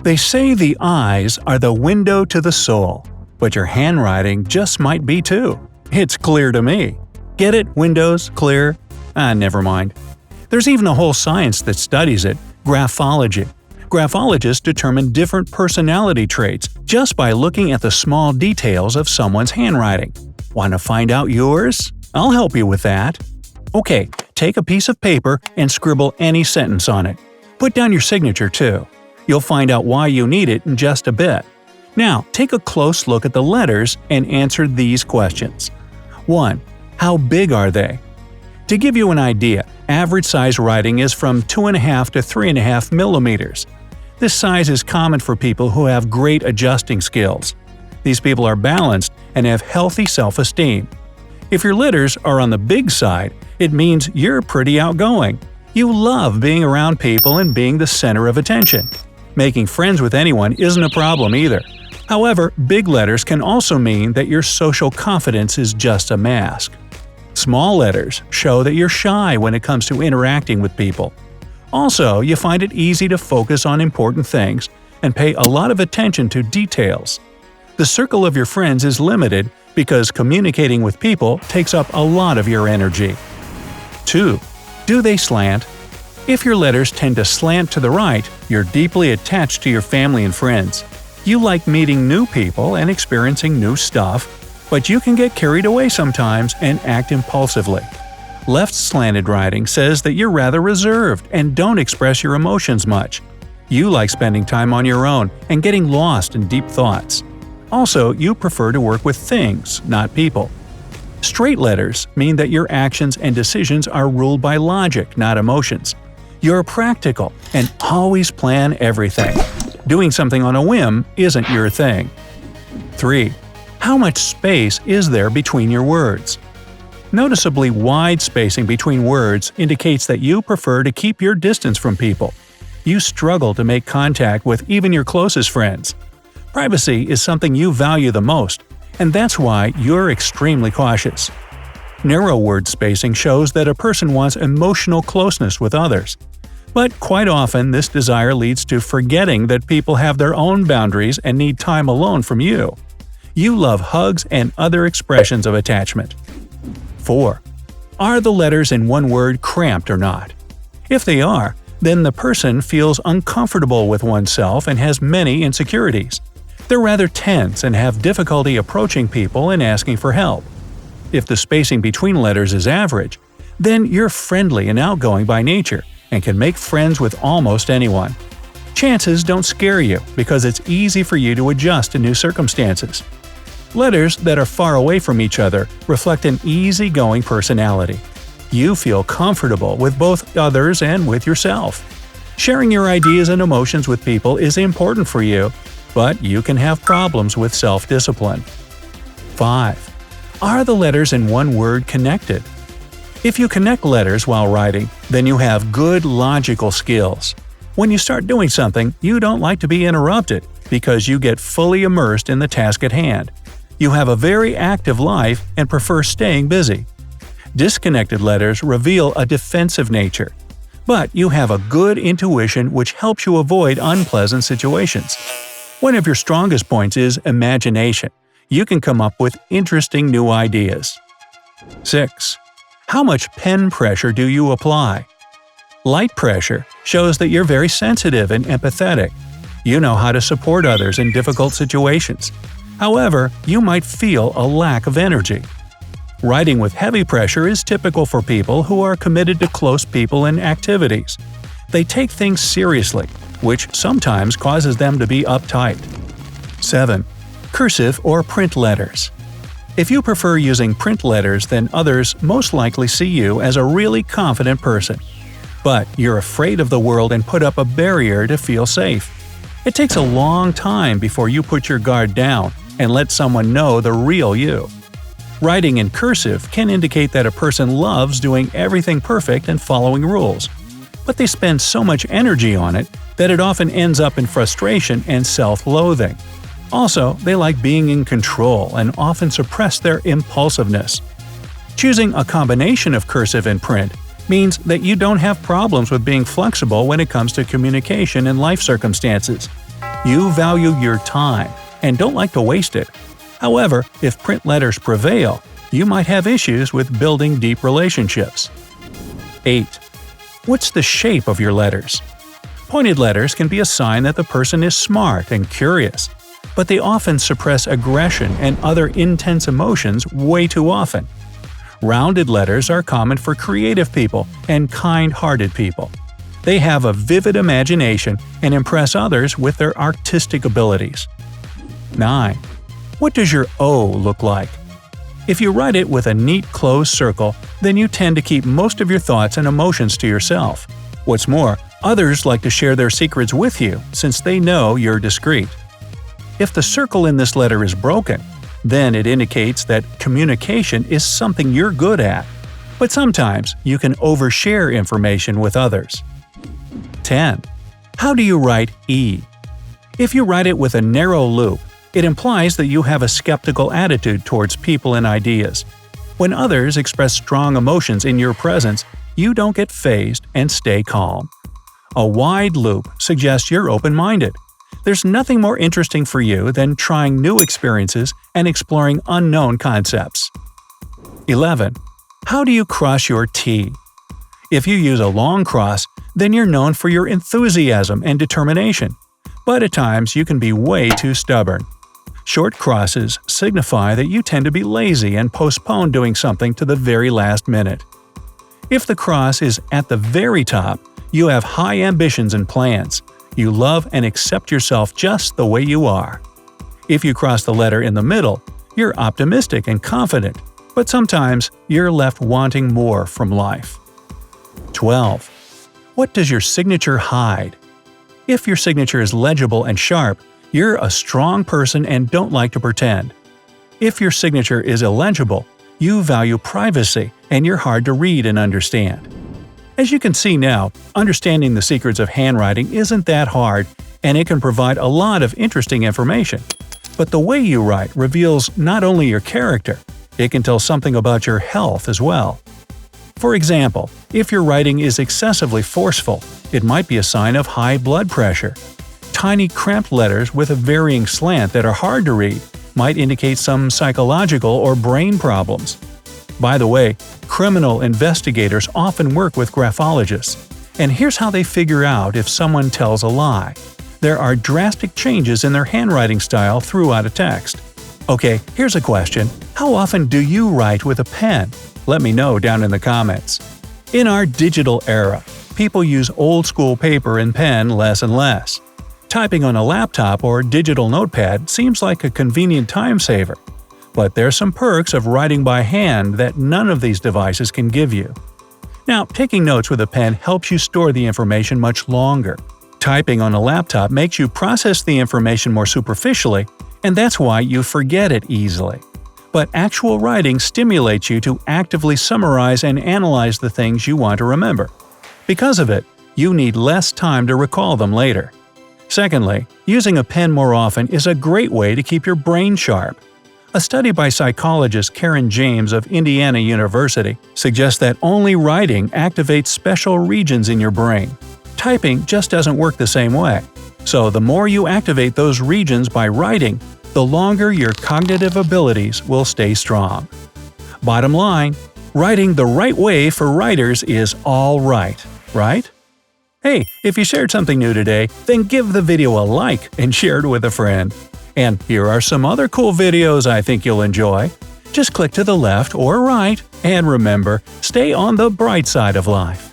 They say the eyes are the window to the soul, but your handwriting just might be too. It's clear to me. Get it? Windows? Clear? Never mind. There's even a whole science that studies it – graphology. Graphologists determine different personality traits just by looking at the small details of someone's handwriting. Want to find out yours? I'll help you with that. Okay, take a piece of paper and scribble any sentence on it. Put down your signature too. You'll find out why you need it in just a bit. Now, take a close look at the letters and answer these questions. 1. How big are they? To give you an idea, average size writing is from 2.5 to 3.5 millimeters. This size is common for people who have great adjusting skills. These people are balanced and have healthy self-esteem. If your letters are on the big side, it means you're pretty outgoing. You love being around people and being the center of attention. Making friends with anyone isn't a problem either. However, big letters can also mean that your social confidence is just a mask. Small letters show that you're shy when it comes to interacting with people. Also, you find it easy to focus on important things and pay a lot of attention to details. The circle of your friends is limited because communicating with people takes up a lot of your energy. 2. Do they slant? If your letters tend to slant to the right, you're deeply attached to your family and friends. You like meeting new people and experiencing new stuff, but you can get carried away sometimes and act impulsively. Left slanted writing says that you're rather reserved and don't express your emotions much. You like spending time on your own and getting lost in deep thoughts. Also, you prefer to work with things, not people. Straight letters mean that your actions and decisions are ruled by logic, not emotions. You're practical and always plan everything. Doing something on a whim isn't your thing. 3. How much space is there between your words? Noticeably wide spacing between words indicates that you prefer to keep your distance from people. You struggle to make contact with even your closest friends. Privacy is something you value the most, and that's why you're extremely cautious. Narrow word spacing shows that a person wants emotional closeness with others. But quite often, this desire leads to forgetting that people have their own boundaries and need time alone from you. You love hugs and other expressions of attachment. 4. Are the letters in one word cramped or not? If they are, then the person feels uncomfortable with oneself and has many insecurities. They're rather tense and have difficulty approaching people and asking for help. If the spacing between letters is average, then you're friendly and outgoing by nature and can make friends with almost anyone. Chances don't scare you because it's easy for you to adjust to new circumstances. Letters that are far away from each other reflect an easygoing personality. You feel comfortable with both others and with yourself. Sharing your ideas and emotions with people is important for you, but you can have problems with self-discipline. 5. Are the letters in one word connected? If you connect letters while writing, then you have good logical skills. When you start doing something, you don't like to be interrupted because you get fully immersed in the task at hand. You have a very active life and prefer staying busy. Disconnected letters reveal a defensive nature. But you have a good intuition which helps you avoid unpleasant situations. One of your strongest points is imagination. You can come up with interesting new ideas. 6. How much pen pressure do you apply? Light pressure shows that you're very sensitive and empathetic. You know how to support others in difficult situations. However, you might feel a lack of energy. Writing with heavy pressure is typical for people who are committed to close people and activities. They take things seriously, which sometimes causes them to be uptight. 7. Cursive or print letters. If you prefer using print letters, then others most likely see you as a really confident person. But you're afraid of the world and put up a barrier to feel safe. It takes a long time before you put your guard down and let someone know the real you. Writing in cursive can indicate that a person loves doing everything perfect and following rules. But they spend so much energy on it that it often ends up in frustration and self-loathing. Also, they like being in control and often suppress their impulsiveness. Choosing a combination of cursive and print means that you don't have problems with being flexible when it comes to communication and life circumstances. You value your time and don't like to waste it. However, if print letters prevail, you might have issues with building deep relationships. 8. What's the shape of your letters? Pointed letters can be a sign that the person is smart and curious, but they often suppress aggression and other intense emotions way too often. Rounded letters are common for creative people and kind-hearted people. They have a vivid imagination and impress others with their artistic abilities. 9. What does your O look like? If you write it with a neat closed circle, then you tend to keep most of your thoughts and emotions to yourself. What's more, others like to share their secrets with you since they know you're discreet. If the circle in this letter is broken, then it indicates that communication is something you're good at. But sometimes you can overshare information with others. 10. How do you write E? If you write it with a narrow loop, it implies that you have a skeptical attitude towards people and ideas. When others express strong emotions in your presence, you don't get fazed and stay calm. A wide loop suggests you're open-minded. There's nothing more interesting for you than trying new experiences and exploring unknown concepts. 11. How do you cross your T? If you use a long cross, then you're known for your enthusiasm and determination. But at times you can be way too stubborn. Short crosses signify that you tend to be lazy and postpone doing something to the very last minute. If the cross is at the very top, you have high ambitions and plans. You love and accept yourself just the way you are. If you cross the letter in the middle, you're optimistic and confident, but sometimes you're left wanting more from life. 12. What does your signature hide? If your signature is legible and sharp, you're a strong person and don't like to pretend. If your signature is illegible, you value privacy and you're hard to read and understand. As you can see now, understanding the secrets of handwriting isn't that hard, and it can provide a lot of interesting information. But the way you write reveals not only your character, it can tell something about your health as well. For example, if your writing is excessively forceful, it might be a sign of high blood pressure. Tiny cramped letters with a varying slant that are hard to read might indicate some psychological or brain problems. By the way, criminal investigators often work with graphologists, and here's how they figure out if someone tells a lie. There are drastic changes in their handwriting style throughout a text. Okay, here's a question. How often do you write with a pen? Let me know down in the comments. In our digital era, people use old-school paper and pen less and less. Typing on a laptop or digital notepad seems like a convenient time saver. But there's some perks of writing by hand that none of these devices can give you. Now, taking notes with a pen helps you store the information much longer. Typing on a laptop makes you process the information more superficially, and that's why you forget it easily. But actual writing stimulates you to actively summarize and analyze the things you want to remember. Because of it, you need less time to recall them later. Secondly, using a pen more often is a great way to keep your brain sharp. A study by psychologist Karen James of Indiana University suggests that only writing activates special regions in your brain. Typing just doesn't work the same way. So the more you activate those regions by writing, the longer your cognitive abilities will stay strong. Bottom line, writing the right way for writers is all right? Hey, if you shared something new today, then give the video a like and share it with a friend. And here are some other cool videos I think you'll enjoy. Just click to the left or right, and remember, stay on the bright side of life.